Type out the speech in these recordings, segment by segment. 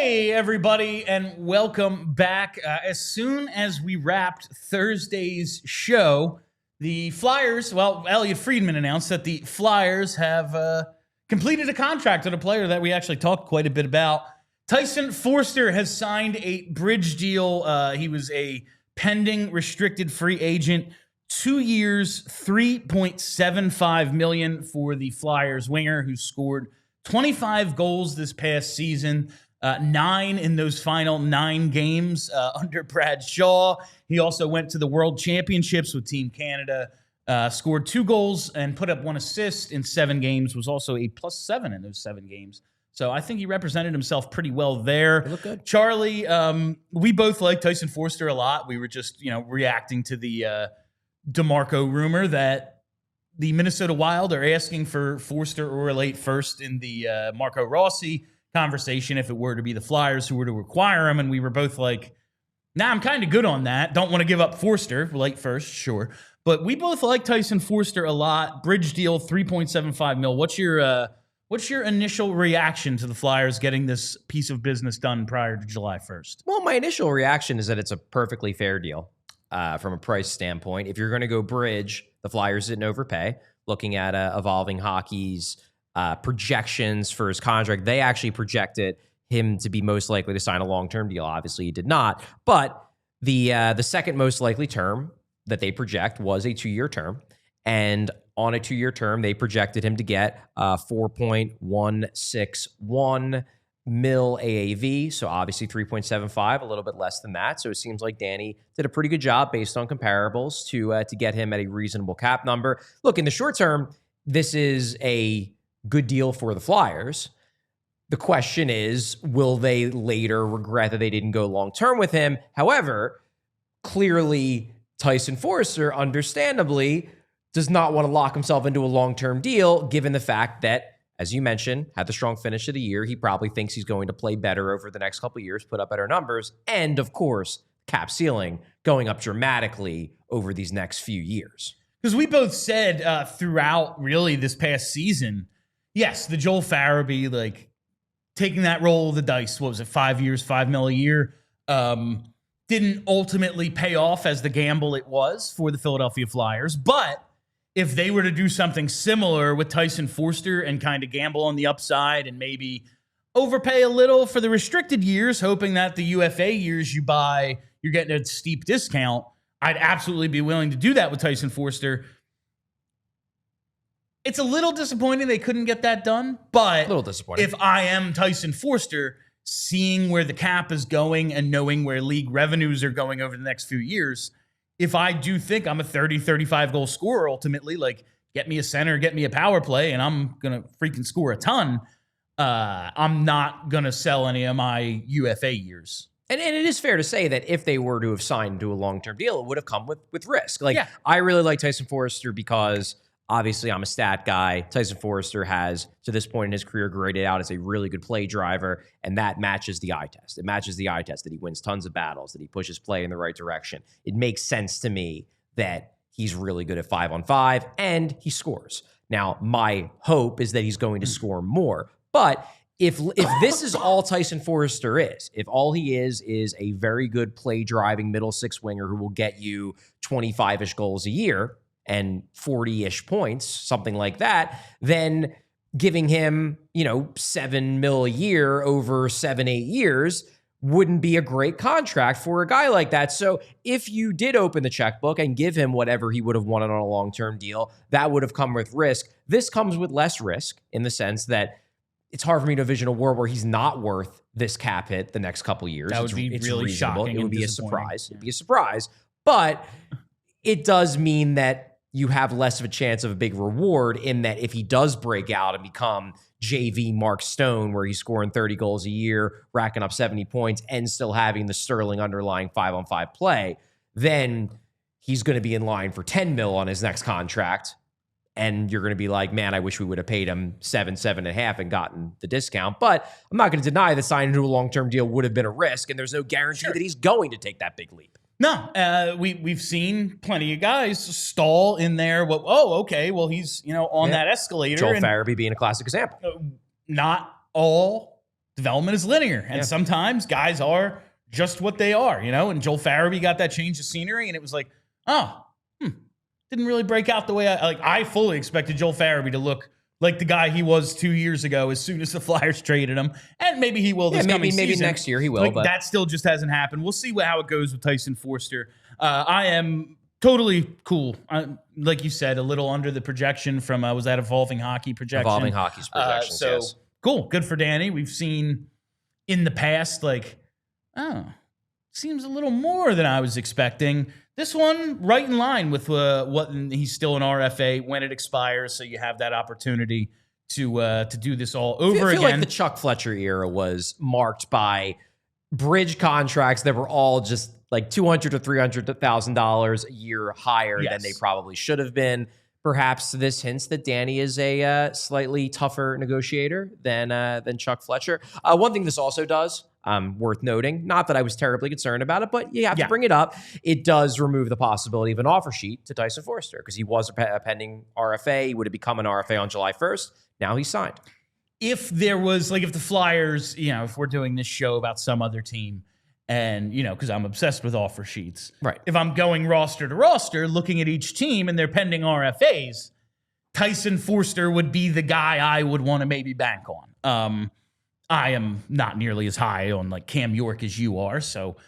Hey, everybody, and welcome back. As soon as we wrapped Thursday's show, the Flyers, Elliot Friedman announced that the Flyers have completed a contract with a player that we actually talked quite a bit about. Tyson Foerster has signed a bridge deal. He was a pending restricted free agent. 2 years, $3.75 million for the Flyers winger who scored 25 goals this past season. 9 in those final 9 games under Brad Shaw. He also went to the World Championships with Team Canada, scored 2 goals and put up 1 assist in 7 games, was also a +7 in those 7 games. So I think he represented himself pretty well there. He looked good. Charlie, we both like Tyson Foerster a lot. We were just, reacting to the DeMarco rumor that the Minnesota Wild are asking for Foerster or a late first in the Marco Rossi conversation if it were to be the Flyers who were to require him, and we were both like, nah, I'm kind of good on that. Don't want to give up Foerster, late first, sure. But we both like Tyson Foerster a lot. Bridge deal, $3.75 million. What's your initial reaction to the Flyers getting this piece of business done prior to July 1st? Well, my initial reaction is that it's a perfectly fair deal from a price standpoint. If you're going to go bridge, the Flyers didn't overpay. Looking at Evolving Hockey's projections for his contract, they actually projected him to be most likely to sign a long-term deal. Obviously, he did not. But the second most likely term that they project was a 2-year term. And on a 2-year term, they projected him to get 4.161 mil AAV. So obviously 3.75, a little bit less than that. So it seems like Danny did a pretty good job based on comparables to get him at a reasonable cap number. Look, in the short term, this is a good deal for the Flyers. The question is, will they later regret that they didn't go long-term with him? However, clearly Tyson Foerster, understandably, does not want to lock himself into a long-term deal, given the fact that, as you mentioned, had the strong finish of the year. He probably thinks he's going to play better over the next couple of years, put up better numbers, and, of course, cap ceiling going up dramatically over these next few years. Because we both said throughout, really, this past season, yes, the Joel Farabee, taking that roll of the dice, what was it, 5 years, $5 million a year, didn't ultimately pay off as the gamble it was for the Philadelphia Flyers. But if they were to do something similar with Tyson Foerster and kind of gamble on the upside and maybe overpay a little for the restricted years, hoping that the UFA years you buy, you're getting a steep discount, I'd absolutely be willing to do that with Tyson Foerster. It's a little disappointing they couldn't get that done, but a little disappointing. If I am Tyson Foerster, seeing where the cap is going and knowing where league revenues are going over the next few years, if I do think I'm a 30, 35 goal scorer ultimately, get me a center, get me a power play, and I'm going to freaking score a ton, I'm not going to sell any of my UFA years. And it is fair to say that if they were to have signed to a long-term deal, it would have come with risk. Yeah. I really like Tyson Foerster because obviously I'm a stat guy. Tyson Foerster has, to this point in his career, graded out as a really good play driver, and that matches the eye test. It matches the eye test that he wins tons of battles, that he pushes play in the right direction. It makes sense to me that he's really good at 5-on-5, and he scores. Now, my hope is that he's going to score more, but if this is all Tyson Foerster is, if all he is a very good play-driving middle six winger who will get you 25-ish goals a year and 40-ish points, something like that, then giving him, $7 million a year over 7-8 years wouldn't be a great contract for a guy like that. So if you did open the checkbook and give him whatever he would have wanted on a long-term deal, that would have come with risk. This comes with less risk in the sense that it's hard for me to envision a world where he's not worth this cap hit the next couple of years. That would be really shocking. It would be a surprise. It'd be a surprise. But it does mean that you have less of a chance of a big reward in that if he does break out and become JV Mark Stone, where he's scoring 30 goals a year, racking up 70 points, and still having the sterling underlying 5-on-5 play, then he's going to be in line for 10 mil on his next contract. And you're going to be like, man, I wish we would have paid him 7.5 and gotten the discount. But I'm not going to deny that signing to a long-term deal would have been a risk, and there's no guarantee that he's going to take that big leap. No, we've seen plenty of guys stall in there. Well, he's on that escalator. Joel Farabee being a classic example. Not all development is linear. And sometimes guys are just what they are, and Joel Farabee got that change of scenery and it was like, didn't really break out the way I fully expected Joel Farabee to look like the guy he was 2 years ago as soon as the Flyers traded him. And maybe he will this coming season. Maybe next year he will. But that still just hasn't happened. We'll see how it goes with Tyson Foerster. I am totally cool. Like you said, a little under the projection from, was that Evolving Hockey projection? Evolving Hockey's projections, yes. Cool. Good for Danny. We've seen in the past, seems a little more than I was expecting. This one, right in line with what he's still an RFA when it expires, so you have that opportunity to do this all over again. I feel again. like the Chuck Fletcher era was marked by bridge contracts that were all just like $200,000 to $300,000 a year higher than they probably should have been. Perhaps this hints that Danny is a slightly tougher negotiator than Chuck Fletcher. One thing this also does, worth noting, not that I was terribly concerned about it, but you have to bring it up. It does remove the possibility of an offer sheet to Tyson Foerster because he was a pending RFA. He would have become an RFA on July 1st. Now he's signed. If there was, if the Flyers, if we're doing this show about some other team, and, because I'm obsessed with offer sheets. Right. If I'm going roster to roster, looking at each team and their pending RFAs, Tyson Foerster would be the guy I would want to maybe bank on. I am not nearly as high on Cam York as you are, so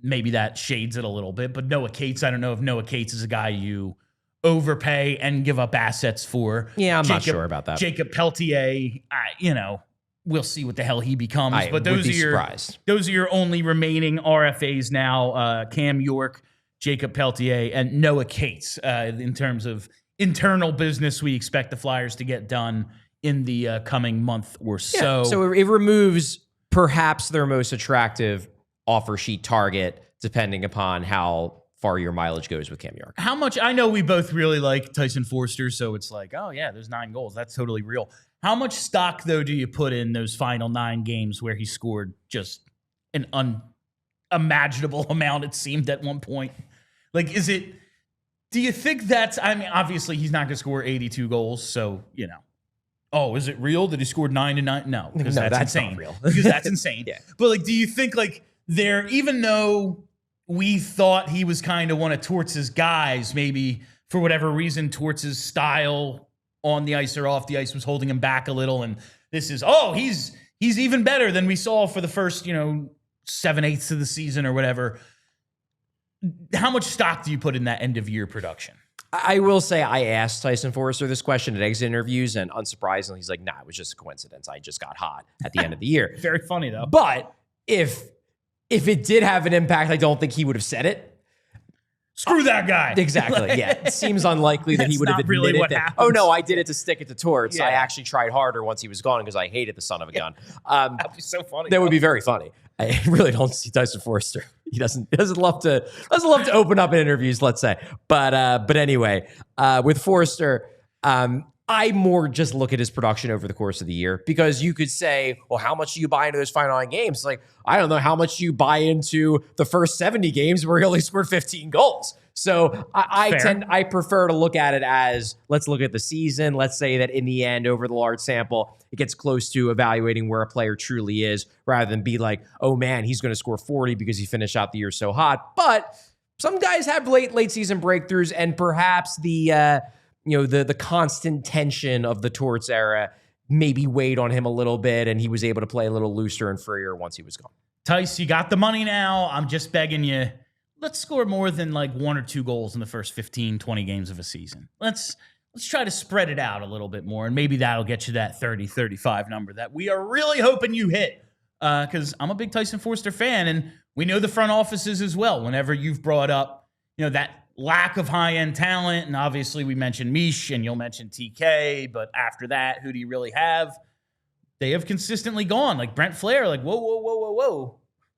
maybe that shades it a little bit. But Noah Cates, I don't know if Noah Cates is a guy you overpay and give up assets for. Yeah, I'm not sure about that. Jakob Pelletier, we'll see what the hell he becomes. But those are your only remaining RFAs now: Cam York, Jakob Pelletier, and Noah Cates. In terms of internal business, we expect the Flyers to get done in the coming month or so. So it removes perhaps their most attractive offer sheet target, depending upon how far your mileage goes with Cam York. How much? I know we both really like Tyson Foerster, so it's like, oh yeah, there's 9 goals. That's totally real. How much stock, though, do you put in those final 9 games where he scored just an unimaginable amount, it seemed, at one point? Do you think that's, obviously he's not going to score 82 goals, so, Oh, is it real that he scored 9 to 9? No, because that's insane. Not real. Because that's insane. Yeah. But do you think there, even though we thought he was kind of one of Torts' guys, maybe for whatever reason, Torts' style on the ice or off the ice was holding him back a little, and this is, he's even better than we saw for the first 7/8 of the season or whatever. How much stock do you put in that end of year production? I will say I asked Tyson Foerster this question at exit interviews, and unsurprisingly, he's like, nah, it was just a coincidence. I just got hot at the end of the year. Very funny, though. But if it did have an impact, I don't think he would have said it. Screw that guy. Exactly, yeah. It seems unlikely that he would have admitted really what that, happens. oh, no, I did it to stick it to Torts. Yeah. I actually tried harder once he was gone because I hated the son of a gun. That'd be so funny. That would be very funny. I really don't see Tyson Foerster. He doesn't love to open up in interviews, let's say. But anyway, with Foerster, I more just look at his production over the course of the year, because you could say, well, how much do you buy into those final 9 games? I don't know how much you buy into the first 70 games where he only scored 15 goals. So I prefer to look at it as, let's look at the season. Let's say that in the end, over the large sample, it gets close to evaluating where a player truly is, rather than be like, oh man, he's going to score 40 because he finished out the year so hot. But some guys have late season breakthroughs, and perhaps the constant tension of the Torts era maybe weighed on him a little bit, and he was able to play a little looser and freer once he was gone. Tice, you got the money now. I'm just begging you. Let's score more than 1 or 2 goals in the first 15, 20 games of a season. Let's try to spread it out a little bit more, and maybe that'll get you that 30, 35 number that we are really hoping you hit, because I'm a big Tyson Foerster fan, and we know the front offices as well. Whenever you've brought up that lack of high-end talent, and obviously we mentioned Mish, and you'll mention TK, but after that, who do you really have? They have consistently gone. Brent Flair, whoa.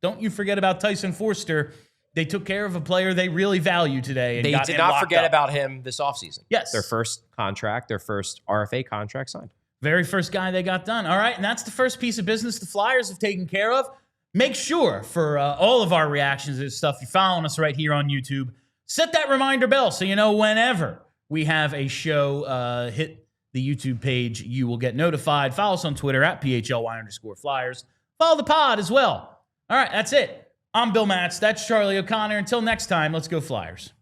Don't you forget about Tyson Foerster. They took care of a player they really value today. And they did not forget about him this offseason. Yes. Their first RFA contract signed. Very first guy they got done. All right, and that's the first piece of business the Flyers have taken care of. Make sure for all of our reactions to this stuff, you're following us right here on YouTube. Set that reminder bell so you know whenever we have a show hit the YouTube page, you will get notified. Follow us on Twitter at PHLY_Flyers. follow the pod as well. All right, that's it. I'm Bill Matz. That's Charlie O'Connor. Until next time, let's go Flyers.